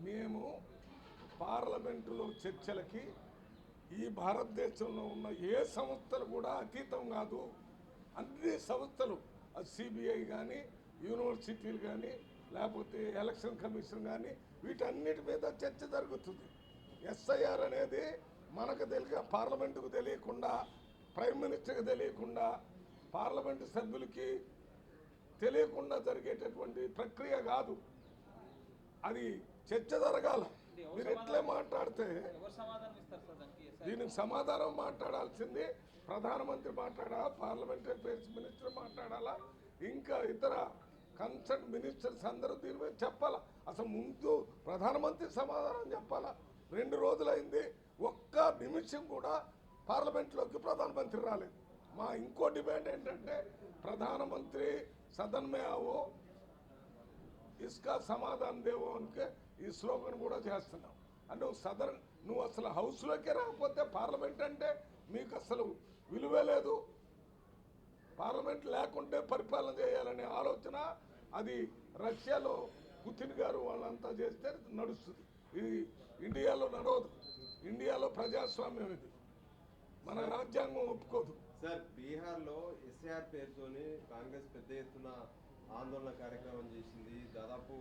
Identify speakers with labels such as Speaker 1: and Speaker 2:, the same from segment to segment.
Speaker 1: మేము పార్లమెంటులో చర్చలకి ఈ భారతదేశంలో ఉన్న ఏ సంస్థలు కూడా అతీతం కాదు. అన్ని సంస్థలు, సిబిఐ కానీ, యూనివర్సిటీలు కానీ, లేకపోతే ఎలక్షన్ కమిషన్ కానీ, వీటన్నిటి మీద చర్చ జరుగుతుంది. ఎస్ఐఆర్ అనేది మనకు పార్లమెంటుకు తెలియకుండా, ప్రైమ్ మినిస్టర్కి తెలియకుండా, పార్లమెంటు సభ్యులకి తెలియకుండా జరిగేటటువంటి ప్రక్రియ కాదు. అది చర్చ జరగాల. మీరు ఎట్లే మాట్లాడితే దీనికి సమాధానం మాట్లాడాల్సింది ప్రధానమంత్రి మాట్లాడాలా, పార్లమెంటరీ అఫైర్స్ మినిస్టర్ మాట్లాడాలా, ఇంకా ఇతర కన్సర్న్ మినిస్టర్స్ అందరూ దీని మీద చెప్పాలా. అసలు ముందు ప్రధానమంత్రి సమాధానం చెప్పాలా. 2 రోజులైంది, ఒక్క నిమిషం కూడా పార్లమెంట్లోకి ప్రధానమంత్రి రాలేదు. మా ఇంకో డిమాండ్ ఏంటంటే ప్రధానమంత్రి సదన్ మే ఆవో, ఇస్కా సమాధానం దేవో అనికే ఈ స్లోగన్ కూడా చేస్తున్నాం. అంటే నువ్వు అసలు హౌస్లోకే రాకపోతే పార్లమెంట్ అంటే మీకు అసలు విలువే లేదు. పార్లమెంట్ లేకుంటే పరిపాలన చేయాలనే ఆలోచన అది రష్యాలో పుతిన్ గారు వాళ్ళంతా చేస్తే నడుస్తుంది. ఇది ఇండియాలో నడవదు. ఇండియాలో ప్రజాస్వామ్యం ఇది, మన రాజ్యాంగం ఒప్పుకోదు.
Speaker 2: సార్, బీహార్లో ఎస్ఐఆర్ పేరుతోని కాంగ్రెస్ పెద్ద ఎత్తున ఆందోళన కార్యక్రమం చేసింది. దాదాపు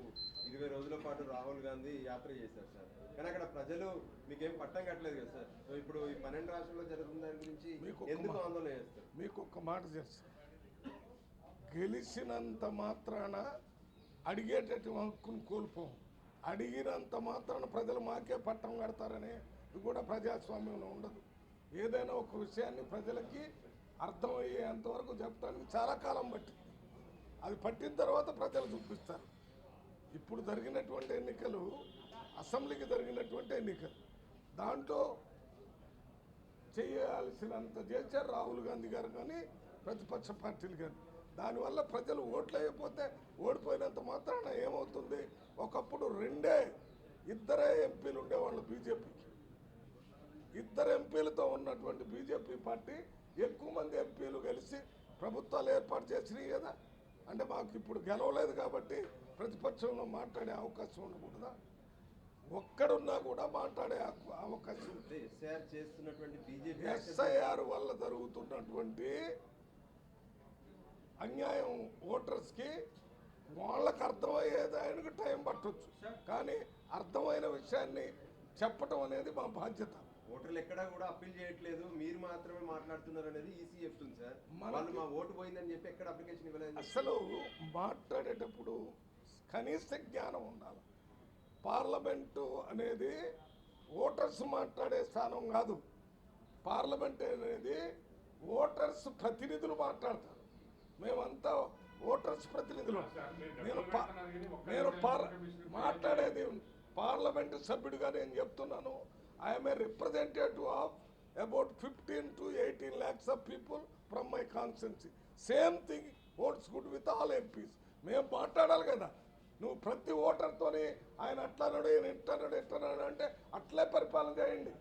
Speaker 2: 20 రోజుల పాటు రాహుల్ గాంధీ యాత్ర చేశారు సార్. కానీ అక్కడ ప్రజలు మీకేం పట్టం కట్టలేదు కదా సార్. సో ఇప్పుడు ఈ 12 రాష్ట్రాల్లో జరుగుతున్న దాని గురించి ఎందుకు ఆందోళన చేస్తారు?
Speaker 1: మీకు ఒక్క మాట తెలుసు, గెలిచినంత మాత్రాన అడిగేటటువంటి హక్కును కోల్పోం. అడిగినంత మాత్రాన ప్రజలు మాకే పట్టం కడతారనే ఇది కూడా ప్రజాస్వామ్యంలో ఉండదు. ఏదైనా ఒక విషయాన్ని ప్రజలకి అర్థమయ్యేంత వరకు చెప్పడానికి చాలా కాలం పట్టింది. అది పట్టిన తర్వాత ప్రజలు చూపిస్తారు. ఇప్పుడు జరిగినటువంటి ఎన్నికలు అసెంబ్లీకి జరిగినటువంటి ఎన్నికలు, దాంట్లో చేయాల్సినంత చేశారు రాహుల్ గాంధీ గారు కానీ, ప్రతిపక్ష పార్టీలు కానీ. దానివల్ల ప్రజలు ఓట్లు అయిపోతే ఓడిపోయినంత మాత్రాన ఏమవుతుంది? ఒకప్పుడు 2 ఎంపీలు ఉండేవాళ్ళు బీజేపీకి. 2 ఎంపీలతో ఉన్నటువంటి బీజేపీ పార్టీ ఎక్కువ మంది ఎంపీలు కలిసి ప్రభుత్వాలు ఏర్పాటు చేసినాయి కదా. అంటే మాకు ఇప్పుడు గెలవలేదు కాబట్టి ప్రతిపక్షంలో మాట్లాడే అవకాశం ఉండకూడదా? ఒక్కడున్నా కూడా మాట్లాడే అవకాశం. ఎస్ఐఆర్ వల్ల జరుగుతున్నటువంటి అన్యాయం ఓటర్స్కి వాళ్ళకు అర్థమయ్యేది ఆయనకు టైం పట్టవచ్చు, కానీ అర్థమైన విషయాన్ని చెప్పటం అనేది మా బాధ్యత.
Speaker 2: ఓటర్లు ఎక్కడా కూడా అప్పీల్ చేయట్లేదు, మీరు మాత్రమే మాట్లాడుతున్నారు అనేది ఈసీ చెప్తుంది సార్. వాళ్ళు మా ఓటు పోయిందని చెప్పి ఎక్కడ అప్లికేషన్ ఇవ్వలేదు.
Speaker 1: అసలు మాట్లాడేటప్పుడు కనీస జ్ఞానం ఉండాలి. పార్లమెంటు అనేది ఓటర్స్ మాట్లాడే స్థానం కాదు. పార్లమెంట్ అనేది ఓటర్స్ ప్రతినిధులు మాట్లాడతారు. మేమంతా ఓటర్స్ ప్రతినిధులు. నేను మాట్లాడేది పార్లమెంటు సభ్యుడిగా నేను చెప్తున్నాను. I'm a representative of about 15 to 18 lakhs of people from my constituency. Same thing holds good with all MPs. మేము మాట్లాడాలి కదా. నువ్వు ప్రతి ఓటర్తోని ఆయన అట్లన్నాడు, ఈయన ఎట్లన్నాడు అంటే అట్లే పరిపాలన చేయండి.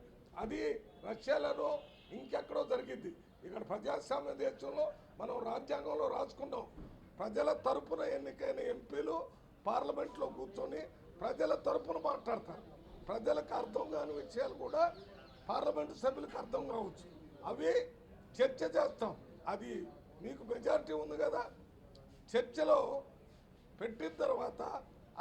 Speaker 1: అది రష్యాలోనో ఇంకెక్కడో జరిగింది. ఇక్కడ ప్రజాస్వామ్య దేశంలో మనం రాజ్యాంగంలో రాసుకున్నాం, ప్రజల తరపున ఎన్నికైన ఎంపీలు పార్లమెంట్లో కూర్చొని ప్రజల తరపున మాట్లాడతారు. ప్రజలకు అర్థం కాని విషయాలు కూడా పార్లమెంటు సభ్యులకు అర్థం కావచ్చు. అవి చర్చ చేస్తాం. అది మీకు మెజారిటీ ఉంది కదా. చర్చలో పెట్టిన తర్వాత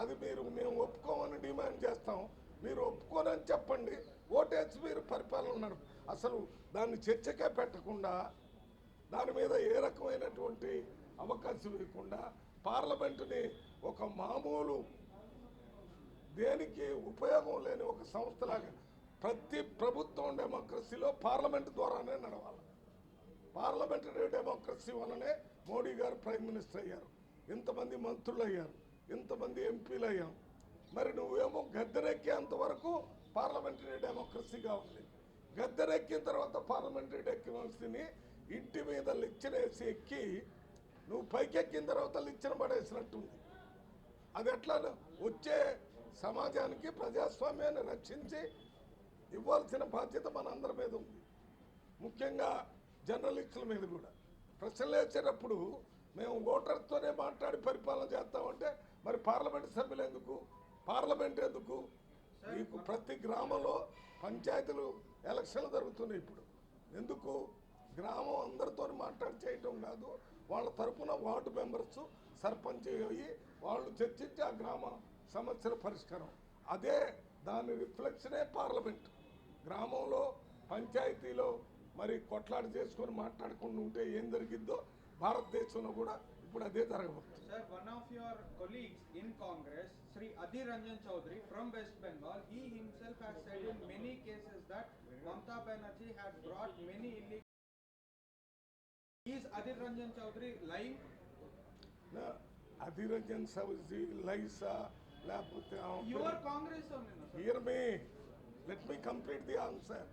Speaker 1: అది మేము ఒప్పుకోమని డిమాండ్ చేస్తాం. మీరు ఒప్పుకోనని చెప్పండి, ఓటేసి మీరు పరిపాలన నడుపు. అసలు దాన్ని చర్చకే పెట్టకుండా, దాని మీద ఏ రకమైనటువంటి అవకాశం ఇవ్వకుండా పార్లమెంటుని ఒక మామూలు దేనికి ఉపయోగం లేని ఒక సంస్థలాగా, ప్రతి ప్రభుత్వం డెమోక్రసీలో పార్లమెంటు ద్వారానే నడవాలి. పార్లమెంటరీ డెమోక్రసీ వల్లనే మోడీ గారు ప్రైమ్ మినిస్టర్ అయ్యారు, ఇంతమంది మంత్రులు అయ్యారు, ఇంతమంది ఎంపీలు అయ్యాం. మరి నువ్వేమో గద్దెనెక్కేంత వరకు పార్లమెంటరీ డెమోక్రసీగా ఉంది. గద్దెనెక్కిన తర్వాత పార్లమెంటరీ డెమోక్రసీని ఇంటి మీద లిచ్చనేసి ఎక్కి నువ్వు పైకెక్కిన తర్వాత లిచ్చన పడేసినట్టుంది. అది ఎట్లా? వచ్చే సమాజానికి ప్రజాస్వామ్యాన్ని రక్షించి ఇవ్వాల్సిన బాధ్యత మనందరి మీద ఉంది. ముఖ్యంగా జర్నలిస్టుల మీద కూడా ప్రశ్నలు వేసేటప్పుడు మేము ఓటర్తోనే మాట్లాడి పరిపాలన చేస్తామంటే మరి పార్లమెంటు సభ్యులు ఎందుకు, పార్లమెంట్ ఎందుకు? మీకు ప్రతి గ్రామంలో పంచాయతీలు ఎలక్షన్లు జరుగుతున్నాయి ఇప్పుడు. ఎందుకు? గ్రామం అందరితో మాట్లాడి చేయటం కాదు, వాళ్ళ తరపున వార్డు మెంబర్స్ సర్పంచ్ అయ్యి వాళ్ళు చర్చించి ఆ గ్రామ సమస్యల పరిష్కారం. అదే దాని రిఫ్లెక్షనే పార్లమెంట్. గ్రామంలో పంచాయతీలో మరి కొట్లాట చేసుకొని మాట్లాడకుండా ఉంటే ఏం జరిగిద్దో భారతదేశంలో కూడా ఇప్పుడు అదే జరగబోతుంది.
Speaker 3: Sir, one of your colleagues in Congress, Sri Adhir Ranjan Chaudhary from West Bengal, he himself has said in many cases that Mamata Banerjee had brought many illegal. Is Adhir Ranjan Chaudhary lying?
Speaker 1: No, Adhir Ranjan Chaudhary lies.
Speaker 3: Your Congress only, no, sir.
Speaker 1: Hear me. Let me complete the answer.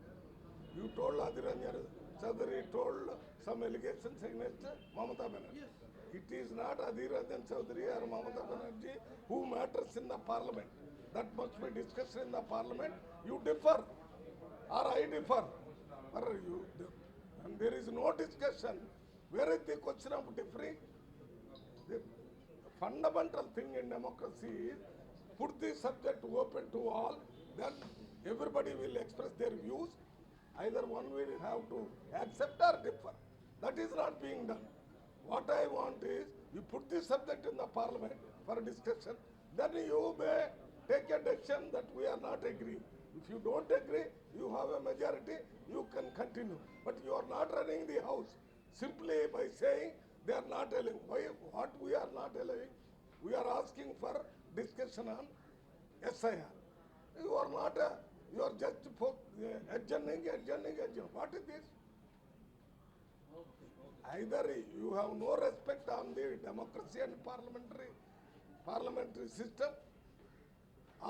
Speaker 1: You told Adhir Ranjan Chaudhary told some allegations against Mamata Banerjee.
Speaker 3: Yes.
Speaker 1: It is not Adhir Ranjan Chaudhary or Mamata Banerjee who matters in the parliament. That must be discussed in the parliament. You differ or I differ. Or you, and there is no discussion. Where is the question of differing? The fundamental thing in democracy is put the subject open to all, then everybody will express their views. Either one will have to accept or differ. That is not being done. What I want is, you put this subject in the parliament for discussion, then you may take a decision that we are not agreeing. If you don't agree, you have a majority, you can continue. But you are not running the house simply by saying they are not allowing. Why? What we are not allowing? We are asking for discussion on SIR. You are not, you are just for adjourning. What is this? Either you have no respect on the democracy and parliamentary system,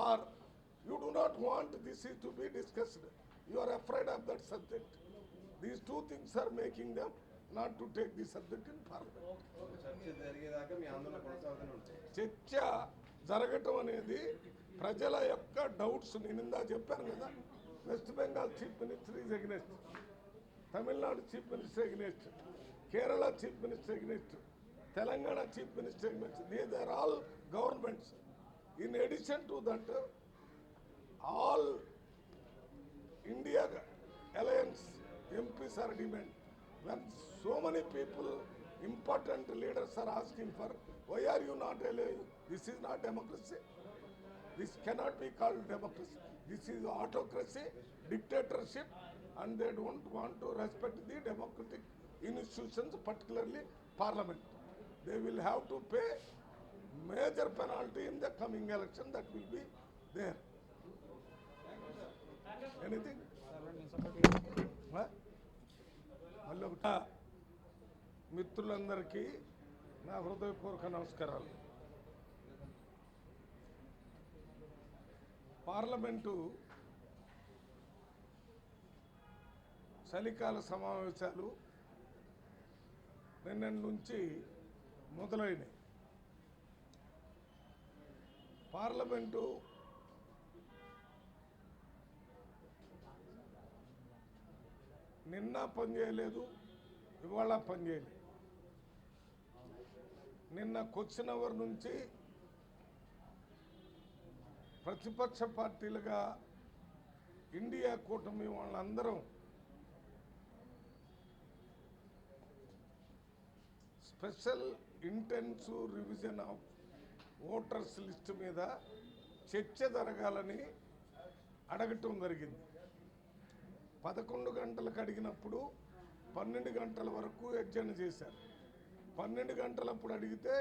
Speaker 1: or you do not want this is to be discussed. You are afraid of that subject. These two things are making them not to take the subject in parliament.
Speaker 2: చర్చ జరిగేదాకా మీ ఆందోళన కొనసాగుతూనే ఉంటాయి.
Speaker 1: చర్చ జరగటం అనేది ప్రజల యొక్క doubts. నేను ఇందా చెప్పాను కదా, west Bengal chief minister is against, Tamil Nadu chief minister against, Kerala chief minister against, Telangana chief minister against. These are all governments. In addition to that, all India alliance MPs are demand. When so many people, important leaders are asking for, why are you not allowing? This is not democracy. This cannot be called democracy. This is autocracy, dictatorship, and they don't want to respect the democratic institutions, particularly parliament. They will have to pay major penalty in the coming election. That will be there. Anything? మళ్ళీ ఒకట మిత్రులందరికీ నా హృదయపూర్వక నమస్కారాలు. Parliament చలికాల సమావేశాలు నిన్నటి నుంచి మొదలైనవి. పార్లమెంటు నిన్న పనిచేయలేదు, ఇవాళ పనిచేయలేదు. నిన్న క్వశ్చన్ అవర్ నుంచి ప్రతిపక్ష పార్టీలుగా ఇండియా కూటమి వాళ్ళందరం special intensive revision of voters list మీద చర్చ జరగాలని అడగటం జరిగింది. 11 గంటలకు అడిగినప్పుడు 12 గంటల వరకు ఎడ్జర్న్ చేశారు. 12 గంటలప్పుడు అడిగితే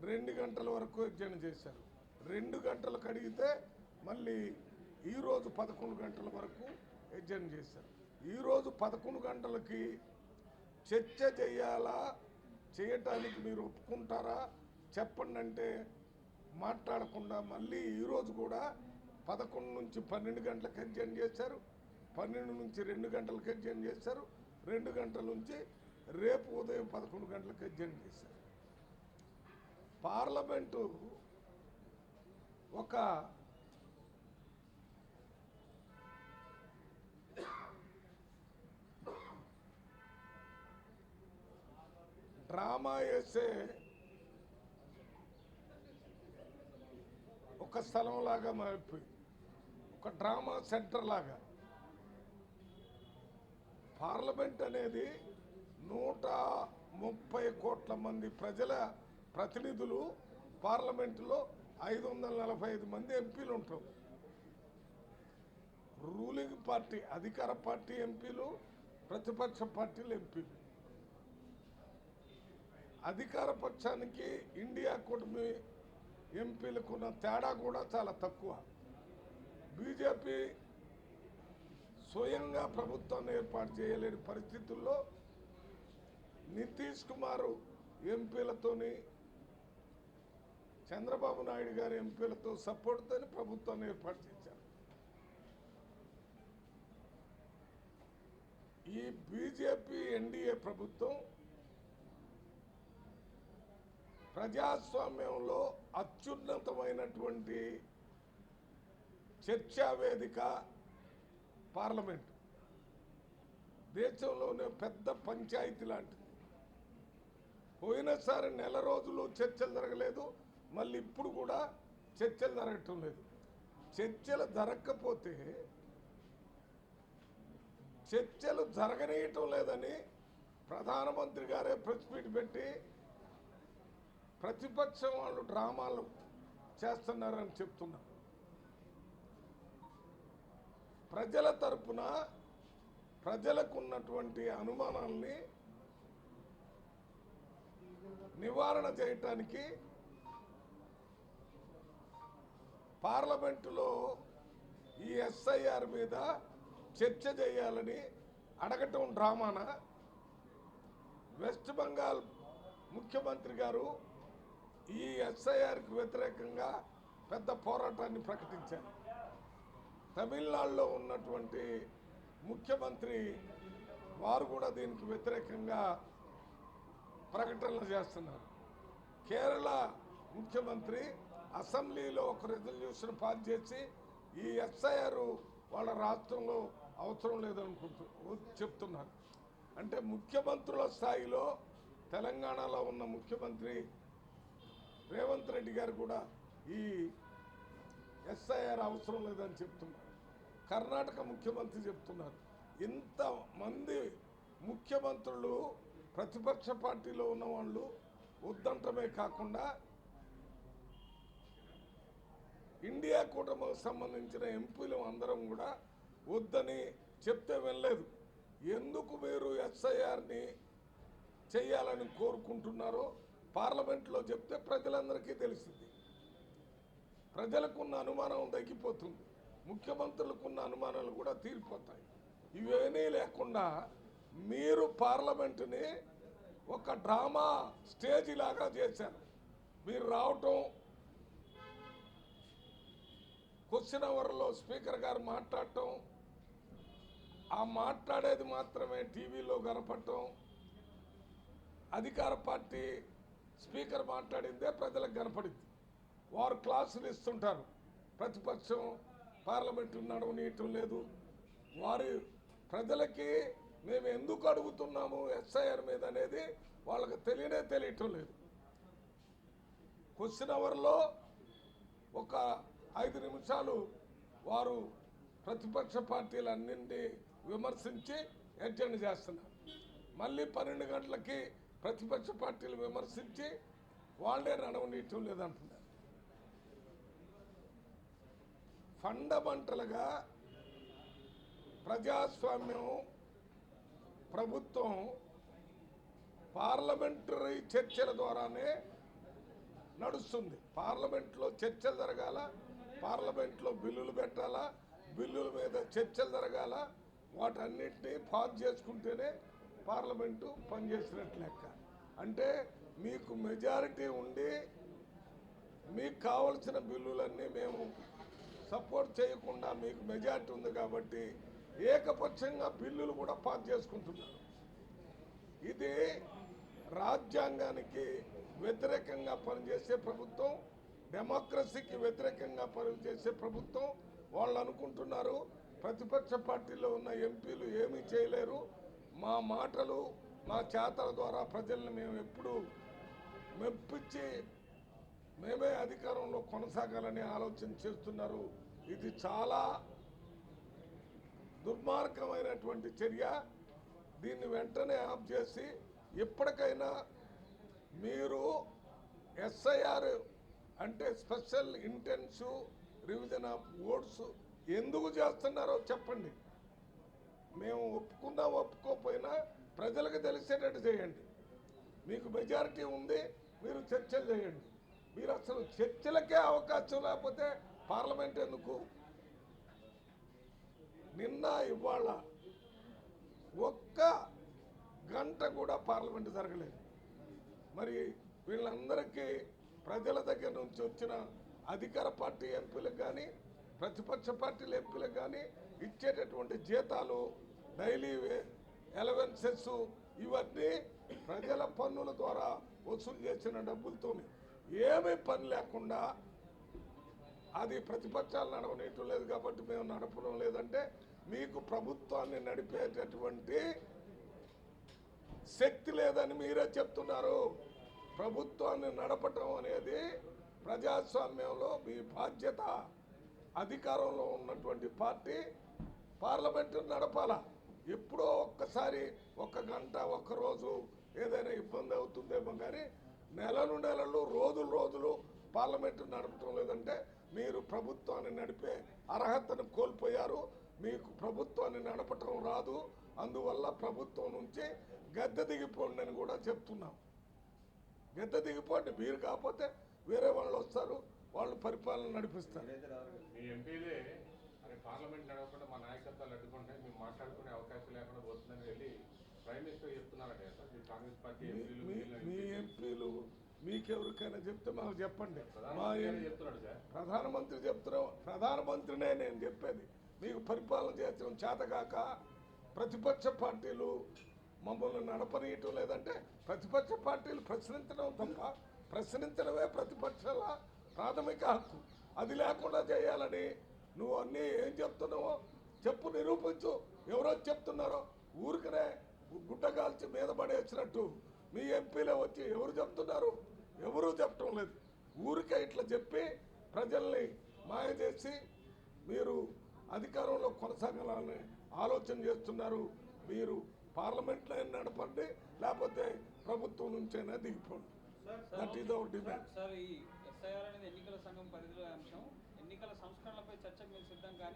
Speaker 1: 2 గంటల వరకు ఎడ్జర్న్ చేశారు. 2 గంటలకు అడిగితే మళ్ళీ ఈరోజు 11 గంటల వరకు ఎడ్జర్న్ చేశారు. ఈరోజు 11 గంటలకి చర్చ చేయాలా, చేయటానికి మీరు ఒప్పుకుంటారా చెప్పండి అంటే మాట్లాడకుండా మళ్ళీ ఈరోజు కూడా 11 నుంచి 12 గంటలకు ఎడ్జర్న్ చేశారు. 12 నుంచి 2 గంటలకు ఎడ్జర్న్ చేశారు. 2 గంటల నుంచి రేపు ఉదయం 11 గంటలకు ఎడ్జర్న్ చేశారు. పార్లమెంటు ఒక డ్రామా వేసే ఒక స్థలంలాగా మారిపోయింది. ఒక ఒక డ్రామా సెంటర్ లాగా. పార్లమెంట్ అనేది 130 కోట్ల మంది ప్రజల ప్రతినిధులు, పార్లమెంటులో 545 మంది ఎంపీలు ఉంటారు. రూలింగ్ పార్టీ, అధికార పార్టీ ఎంపీలు, ప్రతిపక్ష పార్టీలు ఎంపీలు. అధికార పక్షానికి ఇండియా కూటమి ఎంపీలకు ఉన్న తేడా కూడా చాలా తక్కువ. బీజేపీ స్వయంగా ప్రభుత్వాన్ని ఏర్పాటు చేయలేని పరిస్థితుల్లో నితీష్ కుమార్ ఎంపీలతోని, చంద్రబాబు నాయుడు గారి ఎంపీలతో సపోర్ట్తో ప్రభుత్వాన్ని ఏర్పాటు చేశారు. ఈ బీజేపీ ఎన్డీఏ ప్రభుత్వం ప్రజాస్వామ్యంలో అత్యున్నతమైనటువంటి చర్చా వేదిక పార్లమెంట్. దేశంలోనే పెద్ద పంచాయతీ లాంటిది. పోయినసారి నెల రోజులు చర్చలు జరగలేదు, మళ్ళీ ఇప్పుడు కూడా చర్చలు జరగటం లేదు. చర్చలు జరగకపోతే చర్చలు జరగనీయటం లేదని ప్రధానమంత్రి గారే ప్రెస్ మీట్ పెట్టి ప్రతిపక్షం వాళ్ళు డ్రామాలు చేస్తున్నారని చెప్తున్నారు. ప్రజల తరపున ప్రజలకు ఉన్నటువంటి అనుమానాల్ని నివారణ చేయటానికి పార్లమెంటులో ఈ ఎస్ఐఆర్ మీద చర్చ చేయాలని అడగటం డ్రామానా? వెస్ట్ బెంగాల్ ముఖ్యమంత్రి గారు ఈ ఎస్ఐఆర్కి వ్యతిరేకంగా పెద్ద పోరాటాన్ని ప్రకటించారు. తమిళనాడులో ఉన్నటువంటి ముఖ్యమంత్రి వారు కూడా దీనికి వ్యతిరేకంగా ప్రకటనలు చేస్తున్నారు. కేరళ ముఖ్యమంత్రి అసెంబ్లీలో ఒక రెజల్యూషన్ పాస్ చేసి ఈ ఎస్ఐఆర్ వాళ్ళ రాష్ట్రంలో అవసరం చెప్తున్నారు. అంటే ముఖ్యమంత్రుల స్థాయిలో తెలంగాణలో ఉన్న ముఖ్యమంత్రి రేవంత్ రెడ్డి గారు కూడా ఈ ఎస్ఐఆర్ అవసరం లేదని చెప్తున్నారు. కర్ణాటక ముఖ్యమంత్రి చెప్తున్నారు. ఇంతమంది ముఖ్యమంత్రులు ప్రతిపక్ష పార్టీలో ఉన్నవాళ్ళు వద్దంటమే కాకుండా ఇండియా కూటమికి సంబంధించిన ఎంపీలు అందరం కూడా వద్దని చెప్తే వినలేదు. ఎందుకు మీరు ఎస్ఐఆర్ని చేయాలని కోరుకుంటున్నారో పార్లమెంట్లో చెప్తే ప్రజలందరికీ తెలిసింది. ప్రజలకున్న అనుమానం తగ్గిపోతుంది, ముఖ్యమంత్రులకున్న అనుమానాలు కూడా తీరిపోతాయి. ఇవేమీ లేకుండా మీరు పార్లమెంటుని ఒక డ్రామా స్టేజ్ లాగా చేశారు. మీరు రావటం, క్వశ్చన్ అవర్లో స్పీకర్ గారు మాట్లాడటం, ఆ మాట్లాడేది మాత్రమే టీవీలో కనపడటం, అధికార పార్టీ స్పీకర్ మాట్లాడిందే ప్రజలకు కనపడింది. వారు క్లాసులు ఇస్తుంటారు, ప్రతిపక్షం పార్లమెంటు నడవనీయటం లేదు. వారి ప్రజలకి మేము ఎందుకు అడుగుతున్నాము ఎస్ఐఆర్ మీద అనేది వాళ్ళకి తెలియటం లేదు. క్వశ్చన్ అవర్లో ఒక 5 నిమిషాలు వారు ప్రతిపక్ష పార్టీలన్నింటినీ విమర్శించి ఎడ్జెండ్ చేస్తున్నారు. మళ్ళీ 12 గంటలకి ప్రతిపక్ష పార్టీలు విమర్శించి వాళ్ళే నడవనీయటం లేదంటున్నారు. ఫండమెంటల్గా ప్రజాస్వామ్యం, ప్రభుత్వం పార్లమెంటరీ చర్చల ద్వారానే నడుస్తుంది. పార్లమెంట్లో చర్చలు జరగాల, పార్లమెంట్లో బిల్లులు పెట్టాలా, బిల్లుల మీద చర్చలు జరగాల, వాటన్నిటినీ పాస్ చేసుకుంటేనే పార్లమెంటు పనిచేసినట్లు లెక్క. అంటే మీకు మెజారిటీ ఉండి మీకు కావలసిన బిల్లులన్నీ మేము సపోర్ట్ చేయకుండా మీకు మెజారిటీ ఉంది కాబట్టి ఏకపక్షంగా బిల్లులు కూడా పాస్ చేసుకుంటున్నారు. ఇది రాజ్యాంగానికి వ్యతిరేకంగా పనిచేసే ప్రభుత్వం, డెమోక్రసీకి వ్యతిరేకంగా పనిచేసే ప్రభుత్వం. వాళ్ళు అనుకుంటున్నారు ప్రతిపక్ష పార్టీలో ఉన్న ఎంపీలు ఏమీ చేయలేరు, మా మాటలు మా చేతల ద్వారా ప్రజల్ని మేము ఎప్పుడు మెప్పించి మేమే అధికారంలో కొనసాగాలని ఆలోచన చేస్తున్నారు. ఇది చాలా దుర్మార్గమైనటువంటి చర్య. దీన్ని వెంటనే ఆఫ్ చేసి ఇప్పటికైనా మీరు ఎస్ఐఆర్ అంటే special intensive revision of votes ఎందుకు చేస్తున్నారో చెప్పండి. మేము ఒప్పుకోకపోయినా ప్రజలకు తెలిసేటట్టు చేయండి. మీకు మెజారిటీ ఉంది, మీరు చర్చలు చేయండి. మీరు అసలు చర్చలకే అవకాశం లేకపోతే పార్లమెంట్ ఎందుకు? నిన్న ఇవాళ ఒక్క గంట కూడా పార్లమెంట్ జరగలేదు. మరి వీళ్ళందరికీ ప్రజల దగ్గర నుంచి వచ్చిన అధికార పార్టీ ఎంపీలకు కానీ ప్రతిపక్ష పార్టీల ఎంపీలకు కానీ ఇచ్చేటటువంటి జీతాలు, డైలీ అలవెన్సెస్ ఇవన్నీ ప్రజల పన్నుల ద్వారా వసూలు చేసిన డబ్బులతో ఏమీ పని లేకుండా అది ప్రతిపక్షాలు నడవనీయటం లేదు కాబట్టి మేము నడపడం లేదంటే మీకు ప్రభుత్వాన్ని నడిపేటటువంటి శక్తి లేదని మీరే చెప్తున్నారు. ప్రభుత్వాన్ని నడపటం అనేది ప్రజాస్వామ్యంలో మీ బాధ్యత. అధికారంలో ఉన్నటువంటి పార్టీ పార్లమెంటు నడపాల. ఎప్పుడో ఒక్కసారి ఒక గంట ఒక్క రోజు ఏదైనా ఇబ్బంది అవుతుందేమో కానీ నెలలు రోజులు పార్లమెంటు నడపటం లేదంటే మీరు ప్రభుత్వాన్ని నడిపే అర్హతను కోల్పోయారు. మీకు ప్రభుత్వాన్ని నడపటం రాదు. అందువల్ల ప్రభుత్వం నుంచి గద్దె దిగిపోండి అని కూడా చెప్తున్నాం. గద్దె దిగిపోండి. మీరు కాకపోతే వేరే వాళ్ళు వస్తారు, వాళ్ళు పరిపాలన నడిపిస్తారు.
Speaker 4: మీ ఎంపీలే అరే పార్లమెంట్ నడవకుండా మా నాయకత్వాలు అడ్డుకుంటే మేము మాట్లాడుకునే అవకాశం లేకుండా పోతుందని వెళ్ళి ప్రైమ్ మినిస్టర్ చెప్తున్నారట సార్. మీ కాంగ్రెస్ పార్టీ
Speaker 1: మీ ఎంపీలు మీకెవరికైనా చెప్తే మాకు చెప్పండి. మా
Speaker 4: చెప్తున్నాడు సార్.
Speaker 1: ప్రధానమంత్రి చెప్తున్నాం. ప్రధానమంత్రినే నేను చెప్పేది. మీకు పరిపాలన చేయడం చేతగాక ప్రతిపక్ష పార్టీలు మమ్మల్ని నడపనీయటం లేదంటే ప్రతిపక్ష పార్టీలు ప్రశ్నించడం తప్ప, ప్రశ్నించడమే ప్రతిపక్షాల ప్రాథమిక హక్కు. అది లేకుండా చేయాలని నువ్వు అన్నీ ఏం చెప్తున్నావో చెప్పు, నిరూపించు. ఎవరో చెప్తున్నారో ఊరికనే గుడ్డ కాల్చి మీద పడేసినట్టు మీ ఎంపీలే వచ్చి ఎవరు చెప్తున్నారు? ఎవరూ చెప్పటం లేదు. ఊరికే ఇట్లా చెప్పి ప్రజల్ని మాయ చేసి మీరు అధికారంలో కొనసాగాలని ఆలోచన చేస్తున్నారు. మీరు పార్లమెంట్లో నడపండి, లేకపోతే ప్రభుత్వం నుంచైనా దిగిపోండి. That is our demand.
Speaker 5: Sir, ఈ ఎస్ఐఆర్ అనేది ఎన్నికల సంఘం పరిధిలో అంశం. ఎన్నికల సంస్కరణలపై చర్చకు మేము సిద్ధం కానీ